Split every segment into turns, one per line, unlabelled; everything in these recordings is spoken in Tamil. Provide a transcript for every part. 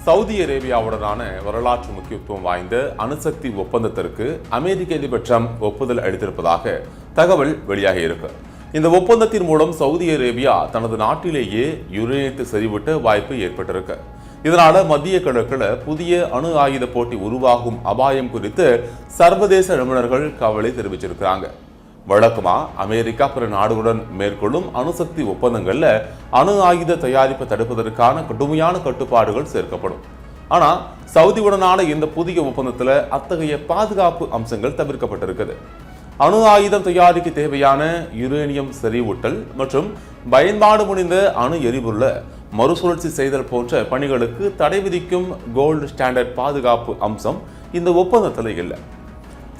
சவுதி அரேபியாவுடனான வரலாற்று முக்கியத்துவம் வாய்ந்த அணுசக்தி ஒப்பந்தத்திற்கு அமெரிக்க அதிபர் ட்ரம்ப் ஒப்புதல் அளித்திருப்பதாக தகவல் வெளியாகி இருக்கு. இந்த ஒப்பந்தத்தின் மூலம் சவுதி அரேபியா தனது நாட்டிலேயே யுரேனியத்தை செறிவிட்ட வாய்ப்பு ஏற்பட்டிருக்கு. இதனால மத்திய கிழக்குல புதிய அணு ஆயுத போட்டி உருவாகும் அபாயம் குறித்து சர்வதேச நிபுணர்கள் கவலை தெரிவிச்சிருக்கிறாங்க. வழக்கமா அமெரிக்கா பிற நாடுகளுடன் மேற்கொள்ளும் அணுசக்தி ஒப்பந்தங்கள்ல அணு ஆயுத தயாரிப்பை தடுப்பதற்கான கடுமையான கட்டுப்பாடுகள் சேர்க்கப்படும். ஆனா சவுதியுடனான இந்த புதிய ஒப்பந்தத்துல அத்தகைய பாதுகாப்பு அம்சங்கள் தவிர்க்கப்பட்டிருக்குது. அணு ஆயுதம் தயாரிக்க தேவையான யுரேனியம் செறிவூட்டல் மற்றும் பயன்பாடு முடிந்த அணு எரிபொருளை மறுசுழற்சி செய்தல் போன்ற பணிகளுக்கு தடை விதிக்கும் கோல்டு ஸ்டாண்டர்ட் பாதுகாப்பு அம்சம் இந்த ஒப்பந்தத்தில் இல்லை.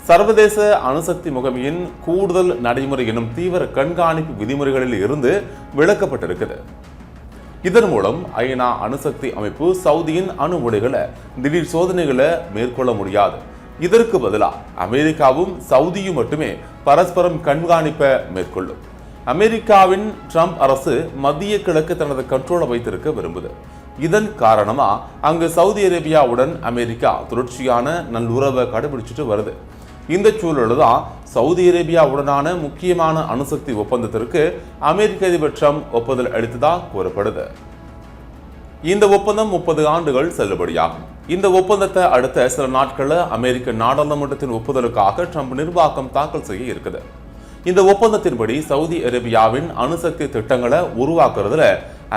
சர்வதேச அணுசக்தி முகமையின் கூடுதல் நடைமுறை எனும் தீவிர கண்காணிப்பு விதிமுறைகளில் இருந்து விலக்கப்பட்டிருக்குது. இதன் மூலம் ஐநா அணுசக்தி அமைப்பு சவுதியின் அணு உலைகளை திடீர் சோதனைகளை மேற்கொள்ள முடியாது. இதற்கு பதிலாக அமெரிக்காவும் சவுதியும் மட்டுமே பரஸ்பரம் கண்காணிப்பை மேற்கொள்ளும். அமெரிக்காவின் ட்ரம்ப் அரசு மத்திய கிழக்கு தனது கண்ட்ரோலை வைத்திருக்க விரும்புது. இதன் காரணமா அங்கு சவுதி அரேபியாவுடன் அமெரிக்கா தொடர்ச்சியான நல்லுறவை கடைபிடிச்சிட்டு வருது. இந்த சூழலில் தான் சவுதி அரேபியாவுடனான முக்கியமான அணுசக்தி ஒப்பந்தத்திற்கு அமெரிக்க அதிபர் ட்ரம்ப் ஒப்புதல் அளித்ததா கூறப்படுது. இந்த ஒப்பந்தம் 30 ஆண்டுகள் செல்லுபடியாகும். இந்த ஒப்பந்தத்தை அடுத்த சில நாட்களில் அமெரிக்க நாடாளுமன்றத்தின் ஒப்புதலுக்காக ட்ரம்ப் நிர்வாகம் தாக்கல் செய்ய இருக்குது. இந்த ஒப்பந்தத்தின்படி சவுதி அரேபியாவின் அணுசக்தி திட்டங்களை உருவாக்குறதுல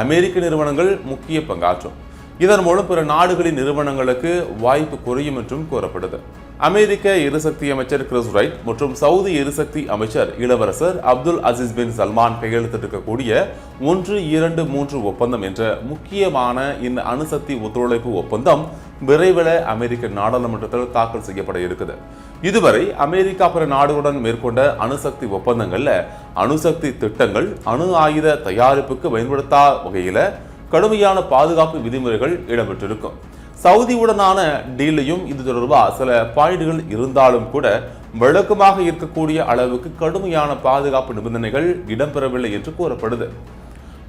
அமெரிக்க நிறுவனங்கள் முக்கிய பங்காற்றும். இதன் மூலம் பிற நாடுகளின் நிறுவனங்களுக்கு வாய்ப்பு குறையும் என்றும் கூறப்படுது. அமெரிக்க எரிசக்தி அமைச்சர் கிறிஸ் ரைட் மற்றும் சவுதி எரிசக்தி அமைச்சர் இளவரசர் அப்துல் அசீஸ் பின் சல்மான் கையெழுத்திட்டிருக்கக்கூடிய 123 ஒப்பந்தம் என்ற முக்கியமான இந்த அணுசக்தி ஒத்துழைப்பு ஒப்பந்தம் விரைவில் அமெரிக்க நாடாளுமன்றத்தில் தாக்கல் செய்யப்பட இருக்குது. இதுவரை அமெரிக்கா பிற நாடுகளுடன் மேற்கொண்ட அணுசக்தி ஒப்பந்தங்கள்ல அணுசக்தி திட்டங்கள் அணு ஆயுத தயாரிப்புக்கு பயன்படுத்தாத வகையில கடுமையான பாதுகாப்பு விதிமுறைகள் இடம்பெற்றிருக்கும். சவுதியுடனான டீலையும் இது தொடர்பாக சில பாயிண்டுகள் இருந்தாலும் கூட வழக்கமாக இருக்கக்கூடிய அளவுக்கு கடுமையான பாதுகாப்பு நிபந்தனைகள் இடம்பெறவில்லை என்று கூறப்படுது.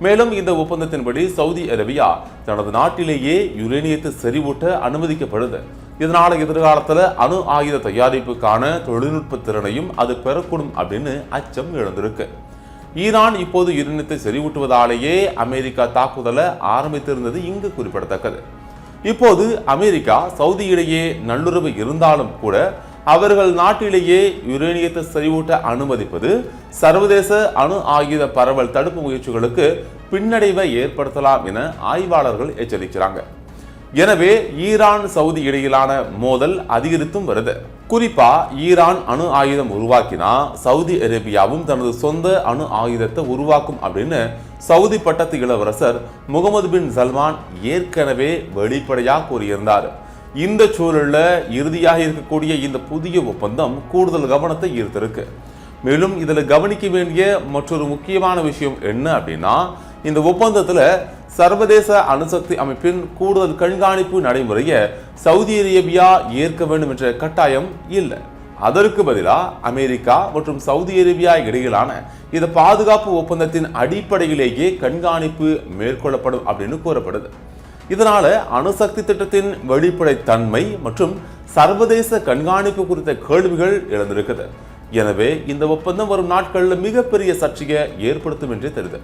மேலும் இந்த ஒப்பந்தத்தின்படி சவுதி அரேபியா தனது நாட்டிலேயே யுரேனியத்தை செறிவூட்ட அனுமதிக்கப்படுது. இதனால எதிர்காலத்தில் அணு ஆயுத தயாரிப்புக்கான தொழில்நுட்ப திறனையும் அது பெறக்கூடும் அப்படின்னு அச்சம் எழுந்திருக்கு. ஈரான் இப்போது யுரேனியத்தை செறிவூட்டுவதாலேயே அமெரிக்கா தாக்குதலை ஆரம்பித்திருந்தது இங்கு குறிப்பிடத்தக்கது. இப்போது அமெரிக்கா சவுதி இடையே நல்லுறவு இருந்தாலும் கூட அவர்கள் நாட்டிலேயே யுரேனியத்தை செறிவூட்ட அனுமதிப்பது சர்வதேச அணு ஆயுத பரவல் தடுப்பு முயற்சிகளுக்கு பின்னடைவை ஏற்படுத்தலாம் என ஆய்வாளர்கள் எச்சரிக்கிறாங்க. எனவே ஈரான் சவுதி இடையிலான மோதல் அதிகரித்தும் வருது. குறிப்பா ஈரான் அணு ஆயுதம் உருவாக்கினா சவுதி அரேபியாவும் தனது சொந்த அணு ஆயுதத்தை உருவாக்கும் அப்படின்னு சவுதி பட்டத்து இளவரசர் முகமது பின் சல்மான் ஏற்கனவே வெளிப்படையாக கூறியிருந்தார். இந்த சூழல்ல இறுதியாக இருக்கக்கூடிய இந்த புதிய ஒப்பந்தம் கூடுதல் கவனத்தை ஈர்த்திருக்கு. மேலும் இதுல கவனிக்க வேண்டிய மற்றொரு முக்கியமான விஷயம் என்ன அப்படின்னா, இந்த ஒப்பந்தத்துல சர்வதேச அணுசக்தி அமைப்பின் கூடுதல் கண்காணிப்பு நடைமுறையை சவுதி அரேபியா ஏற்க வேண்டும் என்ற கட்டாயம் இல்லை. அதற்கு பதிலாக அமெரிக்கா மற்றும் சவுதி அரேபியா இடையிலான இந்த பாதுகாப்பு ஒப்பந்தத்தின் அடிப்படையிலேயே கண்காணிப்பு மேற்கொள்ளப்படும் அப்படின்னு கூறப்படுது. இதனால அணுசக்தி திட்டத்தின் வெளிப்படைத்தன்மை மற்றும் சர்வதேச கண்காணிப்பு குறித்த கேள்விகள் எழுந்திருக்குது. எனவே இந்த ஒப்பந்தம் வரும் நாட்களில் மிகப்பெரிய சர்ச்சையை ஏற்படுத்தும் என்றே தெரியுது.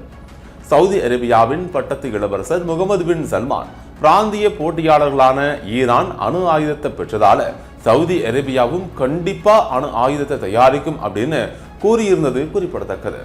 சவுதி அரேபியாவின் பட்டத்து இளவரசர் முகமது பின் சல்மான் பிராந்திய போட்டியாளர்களான ஈரான் அணு ஆயுதத்தை பெற்றதால சவுதி அரேபியாவும் கண்டிப்பா அணு ஆயுதத்தை தயாரிக்கும் அப்படின்னு கூறியிருந்தது குறிப்பிடத்தக்கது.